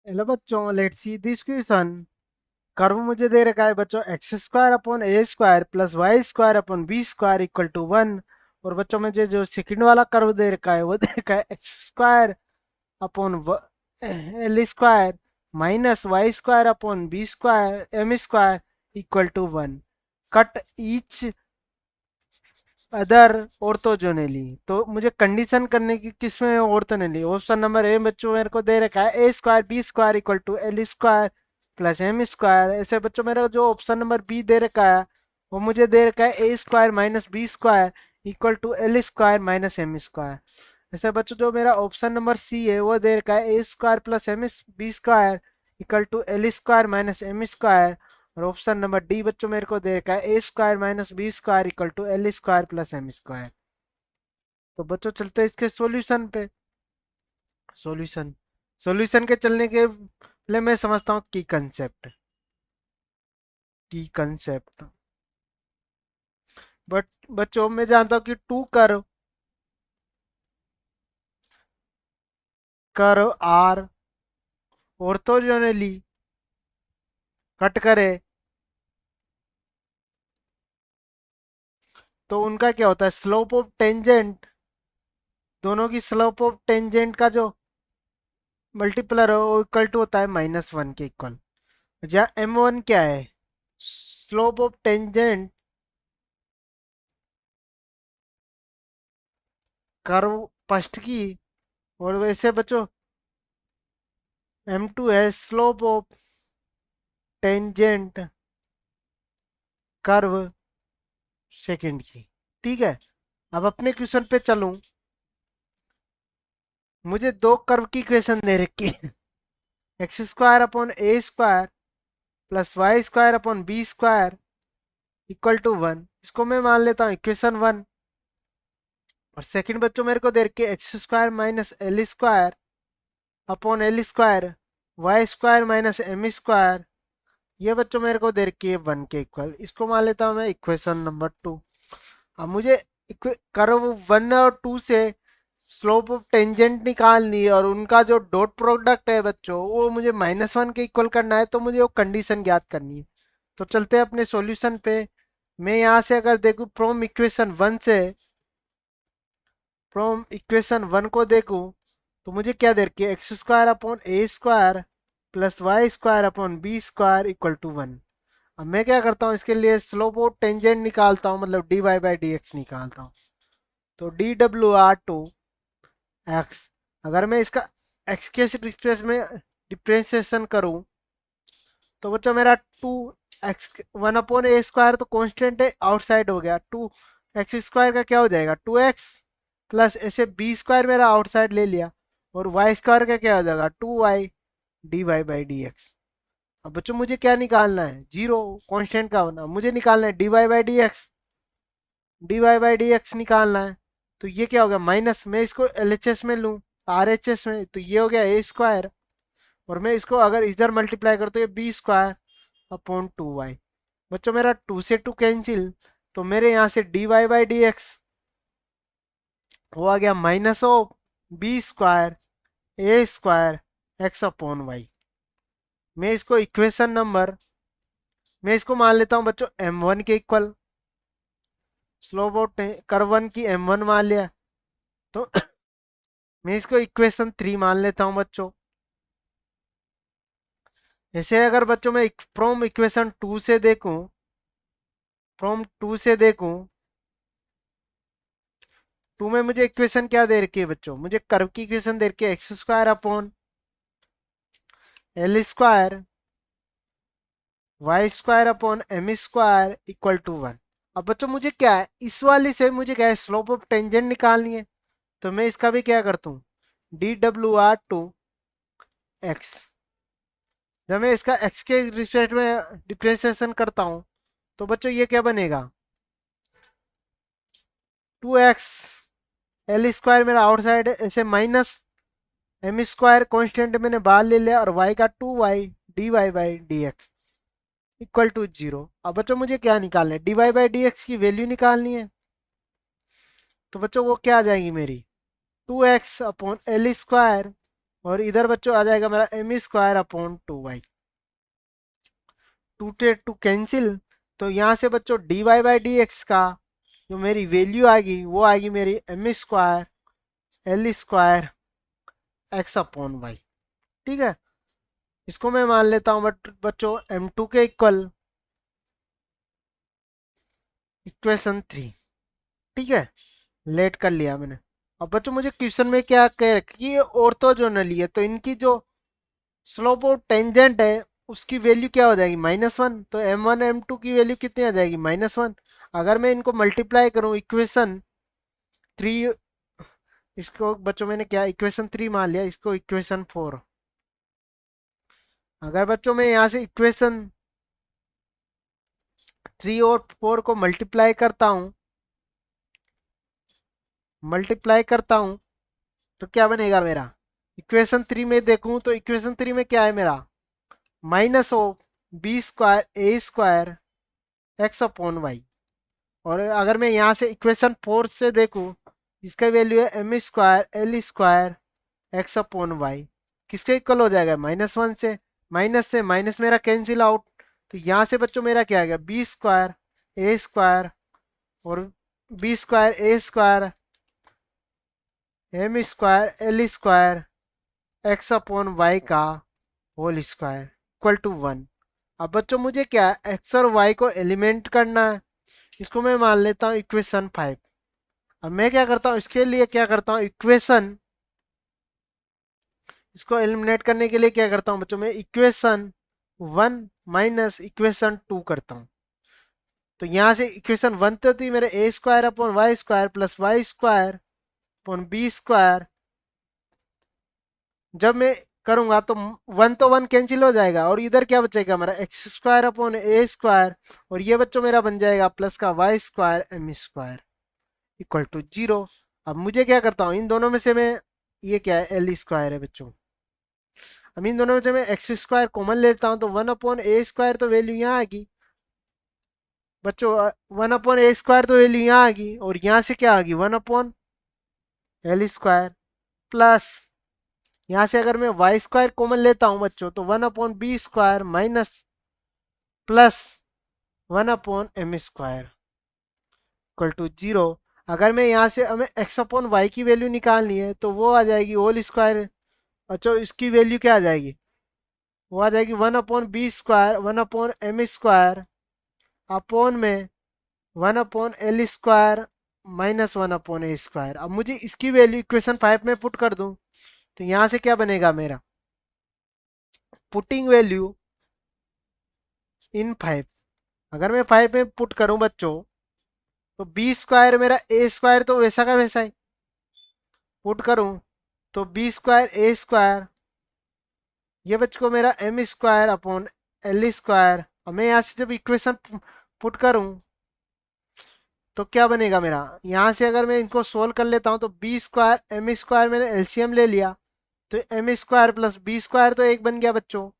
Hello बच्चों, let's see this question. Curve मुझे दे रखा है बच्चों x square upon a square plus y square upon b square equal to 1। और बच्चों मुझे जो सेकंड वाला कर्व दे रखा है वो दे रखा है x square upon l square minus y square upon b square m square equal to 1। Cut each other orthogonally. तो मुझे कंडीशन करने की किसमें ऑर्थोनली। ऑप्शन नंबर ए बच्चों मेरे को दे रखा है a square b square equal to l square plus m square. ऐसे बच्चों मेरा जो ऑप्शन नंबर बी दे रखा है वो मुझे दे रखा है a square minus b square equal to l square minus m square. ऐसे बच्चों जो मेरा ऑप्शन नंबर सी है वो दे रखा है a square plus m b square equal to l square minus m square. और ऑप्शन नंबर डी बच्चों मेरे को दे रखा है a square minus b square equal to l square plus m square. तो बच्चों चलते हैं इसके सॉल्यूशन पे। सॉल्यूशन सॉल्यूशन के चलने के पहले मैं समझता हूँ की कंसेप्ट। बट बच्चों मैं जानता हूँ कि two curve are orthogonally cut करे तो उनका क्या होता है स्लोप ऑफ टेंजेंट। दोनों की स्लोप ऑफ टेंजेंट का जो मल्टीप्लर है वो इक्वल टू होता है -1 के इक्वल। जहाँ m1 क्या है slope of tangent curve first की। और वैसे बच्चों m2 है slope of tangent curve second की। ठीक है, अब अपने क्वेश्चन पे चलूं। मुझे दो कर्व की इक्वेशन दे रखी है x square upon a square plus y square upon b square equal to 1। इसको मैं मान लेता हूँ इक्वेशन 1। और सेकंड बच्चों मेरे को दे रखी है x square minus l square upon l square y square minus m square. ये बच्चों मेरे को दे रखी है 1 के इक्वल। इसको मान लेता हूँ मैं इक्वेशन नंबर 2। अब मुझे कर्व 1 और 2 से स्लोप ऑफ टेंजेंट निकालनी है और उनका जो डॉट प्रोडक्ट है बच्चों वो मुझे -1 के इक्वल करना है। तो मुझे वो कंडीशन ज्ञात करनी है। तो चलते हैं अपने सॉल्यूशन पे। मैं यहाँ से अगर देखूँ फ्रॉम इक्वेशन वन को देखूँ तो मुझे क्या दे रखी है x square upon a square plus y square upon b square equal to 1। अब मैं क्या करता हूँ इसके लिए स्लोप ऑफ टेंजेंट निकालता हूँ, मतलब d y by d x निकालता हूँ। तो D W R to x. अगर मैं इसका एक्स के रिस्पेक्ट में डिफ्रेंसिएशन करूं तो बच्चा मेरा 2 x 1 अपॉन ए स्क्वायर तो कांस्टेंट है आउटसाइड हो गया। 2 x स्क्वायर का क्या हो जाएगा 2x प्लस ऐसे बी स्क्वायर मेरा आउटसाइड ले लिया। और वाई स्क्वायर का क्या हो जाएगा 2y d y by d x. अब बच्चों मुझे क्या निकालना है जीरो कांस्टेंट का होना मुझे निकालना है d y by d x. D y by d x निकालना है। तो ये क्या हो गया माइनस, मैं इसको एल एच एस में लूँ आर एच एस में तो ये हो गया ए स्क्वायर। और मैं इसको अगर इधर मल्टीप्लाई करता हूँ बी स्क्वायर अपॉन 2y। बच्चों मेरा 2 से 2 कैंसिल तो मेरे यहाँ से d y by d x वो आ गया minus of b square a square x upon y. मैं इसको इक्वेशन नंबर मैं इसको मान लेता हूँ बच्चों m1 के इक्वल। स्लोप ऑफ कर्व 1 की m1 मान लिया तो मैं इसको इक्वेशन 3 मान लेता हूँ बच्चों। ऐसे अगर बच्चों मैं फ्रॉम इक्वेशन 2 से देखूं फ्रॉम 2 से देखूं 2 में मुझे इक्वेशन क्या दे रखी है बच्चों, मुझे कर्व की इक्वेशन दे रखी है x square upon l square y square upon m square equal to 1। अब बच्चों मुझे क्या है इस वाली से मुझे क्या है स्लोप ऑफ टेंजेंट निकालनी है। तो मैं इसका भी क्या करता हूँ D W R to x. जब मैं इसका एक्स के रिस्पेक्ट में डिफ्रेंसिएशन करता हूँ तो बच्चों ये क्या बनेगा 2x एल स्क्वायर मेरा आउटसाइड है ऐसे माइनस एम स्क्वायर कॉन्स्टेंट मैंने बाहर ले लिया और y का 2y d y by d x equal to 0। अब बच्चों मुझे क्या निकालना है d y by d x की वैल्यू निकालनी है। तो बच्चों वो क्या आ जाएगी मेरी 2x अपॉन एल स्क्वायर और इधर बच्चों आ जाएगा मेरा m square upon 2y। Two to two cancel, तो यहाँ से बच्चों d y by d x का जो मेरी वैल्यू आएगी वो आएगी मेरी m square l square x upon y. ठीक है, इसको मैं मान लेता हूँ बट बच्चों m2 के इक्वल इक्वेशन 3। ठीक है, लेट कर लिया मैंने। अब बच्चों मुझे क्वेश्चन में क्या कह रखा कि ये ऑर्थोगोनली है, तो इनकी जो स्लोप और टेंजेंट है उसकी वैल्यू क्या हो जाएगी -1। तो m1 m2 की वैल्यू कितनी आ जाएगी -1। अगर मैं इनको मल्टीप्लाई करूं इक्वेशन 3, इसको बच्चों मैंने क्या इक्वेशन 3 मान लिया, इसको इक्वेशन 4। अगर बच्चों मैं यहाँ से इक्वेशन 3 और 4 को मल्टीप्लाई करता हूं तो क्या बनेगा मेरा। इक्वेशन 3 में देखूं तो इक्वेशन 3 में क्या है मेरा, minus of b square a square x upon y. और अगर मैं यहाँ से इक्वेशन 4 से देखूं, इसका वैल्यू है m square l square x upon y, किसके इक्वल हो जाएगा -1 से। माइनस से माइनस मेरा कैंसिल आउट, तो यहाँ से बच्चों मेरा क्या आ गया बी स्क्वायर ए स्क्वायर और b square a square m square l square x upon y का होल स्क्वायर इक्वल टू 1। अब बच्चों मुझे क्या एक्स और वाई को एलिमेंट करना है, इसको मैं मान लेता हूँ इक्वेशन 5। अब मैं क्या करता हूँ इसके लिए, क्या करता हूँ इक्वेशन, इसको एलिमिनेट करने के लिए क्या करता हूँ बच्चों, मैं इक्वेशन 1 माइनस इक्वेशन 2 करता हूँ। तो यहाँ से इक्वेशन 1 तो थी मेरे a square upon y square plus y square upon b square. जब मैं करूंगा तो 1 तो 1 कैंसिल हो जाएगा और इधर क्या बचेगा हमारा x square upon a square, और ये बच्चों मेरा बन जाएगा प्लस का y square m square equal to 0। अब मुझे क्या करता हूँ इन दोनों में से मैं, ये क्या है एल स्क्वायर है बच्चों, अब इन दोनों में से मैं एक्स स्क्वायर कॉमन लेता हूँ तो 1 अपॉन ए स्क्वायर तो वैल्यू यहाँ आएगी बच्चों, 1 अपॉन ए स्क्वायर तो वैल्यू यहाँ आ गई, और यहाँ से क्या आ गई 1 अपॉन एल स्क्वायर प्लस, यहाँ से अगर मैं वाई स्क्वायर कॉमन लेता हूँ बच्चों तो 1 upon b square minus plus 1 upon m square equal to 0। अगर मैं यहाँ से हमें एक्स अपॉन वाई की वैल्यू निकालनी है तो वो आ जाएगी होल स्क्वायर। अच्छा, इसकी वैल्यू क्या आ जाएगी, वो आ जाएगी 1 upon b square 1 upon m square upon में 1 upon l square -1 upon a square. अब मुझे इसकी वैल्यू इक्वेशन 5 में पुट कर दूं तो यहां से क्या बनेगा मेरा, पुटिंग वैल्यू इन 5। अगर मैं 5 में पुट करूं बच्चों तो बी स्क्वायर मेरा ए स्क्वायर तो वैसा का वैसा ही पुट करूं तो बी स्क्वायर ए स्क्वायर, ये बच्चों को मेरा m square upon l square. अब मैं यहाँ से जब इक्वेशन पुट करूं तो क्या बनेगा मेरा, यहाँ से अगर मैं इनको सोल्व कर लेता हूँ तो बी स्क्वायर एम स्क्वायर मैंने एलसीएम ले लिया तो m square plus b square तो एक बन गया बच्चों।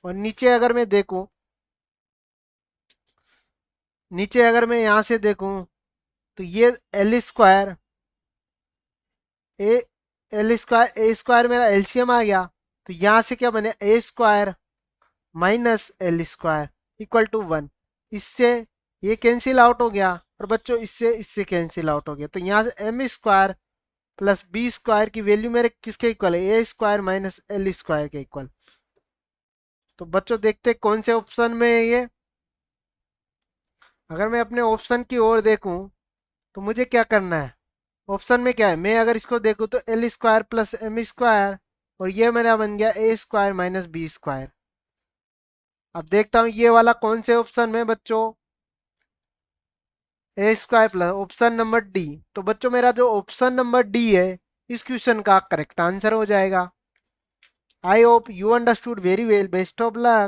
और नीचे अगर मैं देखूं, नीचे अगर मैं यहाँ से देखूं तो ये l square a l square a square मेरा एलसीएम आ गया, तो यहाँ से क्या बने a square minus l square equal to 1। इससे ये कैंसिल आउट हो गया और बच्चों इससे इससे कैंसिल आउट हो गया, तो यहाँ से m square plus b square की वैल्यू मेरे किसके इक्वल है, a square minus l square के इक्वल। तो बच्चों देखते कौन से ऑप्शन में है ये। अगर मैं अपने ऑप्शन की ओर देखूं तो मुझे क्या करना है, ऑप्शन में क्या है, मैं अगर इसको देखूं तो l square plus m square और ये मेरा बन गया a square minus b square. अब देखता हूँ ये वाला कौन से ऑप्शन में बच्चों, a square plus option number d. तो बच्चों मेरा जो ऑप्शन नंबर डी है इस क्वेश्चन का करेक्ट आंसर हो जाएगा। I hope you understood very well, best of luck.